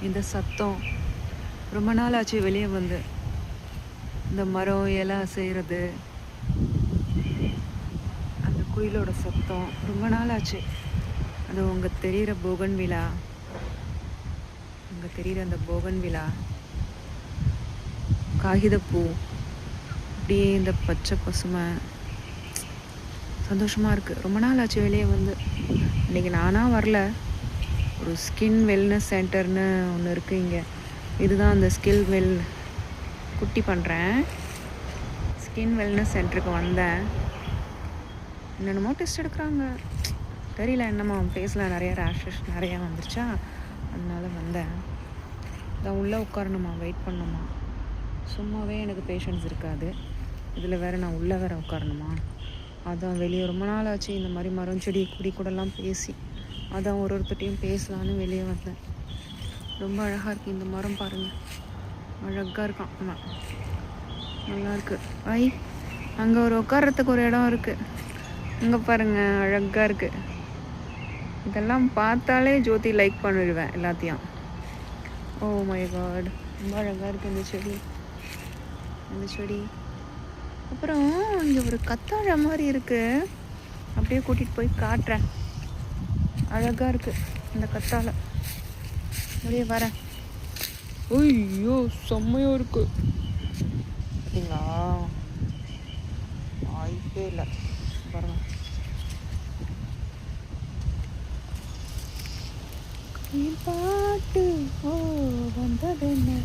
இந்த சத்தம் ரொம்ப நாள் ஆச்சு வெளியே வந்து. இந்த மரம் இலை அசைகிறது, அந்த குயிலோட சத்தம் ரொம்ப நாள் ஆச்சு. அது உங்க தெரிகிற போகன் விழா, அங்கே தெரிகிற அந்த போகன் விழா, காகிதப்பூ, அப்படியே இந்த பச்சை பசுமை சந்தோஷமாக இருக்குது. ரொம்ப நாள் ஆச்சு வெளியே வந்து. இன்றைக்கி நானாக வரல, ஒரு ஸ்கின் வெல்னஸ் சென்டர்னு ஒன்று இருக்குது இங்கே. இதுதான் அந்த குட்டி பண்ணுறேன் ஸ்கின் வெல்னஸ் சென்டருக்கு வந்தேன். என்னென்னமோ டெஸ்ட் எடுக்கிறாங்க, தெரியல என்னம்மா ஃபேஸில் நிறைய ரேஷஸ் நிறையா வந்துருச்சா, அதனால வந்தேன். தான் உள்ளே உட்காரணுமா, வெயிட் பண்ணணுமா. சும்மாவே எனக்கு பேஷன்ஸ் இருக்காது, இதில் வேறு நான் உள்ளே வேறு உட்காரணுமா. அதான் வெளியே ரொம்ப நாள் ஆச்சு இந்த மாதிரி மரம் செடி கொடி கூடலாம் பேசி, அதான் ஒருத்தட்டையும் பேசலான்னு வெளியே வந்தேன். ரொம்ப அழகாக இருக்குது இந்த மரம், பாருங்கள், அழகாக இருக்கான். ஆமாம், நல்லாயிருக்கு. ஐ, அங்கே ஒரு உட்காரத்துக்கு ஒரு இடம் இருக்குது, அங்கே பாருங்கள், அழகாக இருக்குது. இதெல்லாம் பார்த்தாலே ஜோதி லைக் பண்ணிடுவேன் எல்லாத்தையும். ஓ மை காட், ரொம்ப அழகாக இருக்குது இந்த செடி, இந்த செடி. அப்புறம் இங்கே ஒரு கத்தாழை மாதிரி இருக்குது, அப்படியே கூட்டிகிட்டு போய் காட்டுறேன். அழகாக இருக்குது இந்த கத்தாழை, அப்படியே வரேன். ஐயோ செம்மையாக இருக்கு, பார்த்தீங்களா, வாய்ப்பே இல்லை பாருங்க. பாட்டு ஓ வந்தது என்ன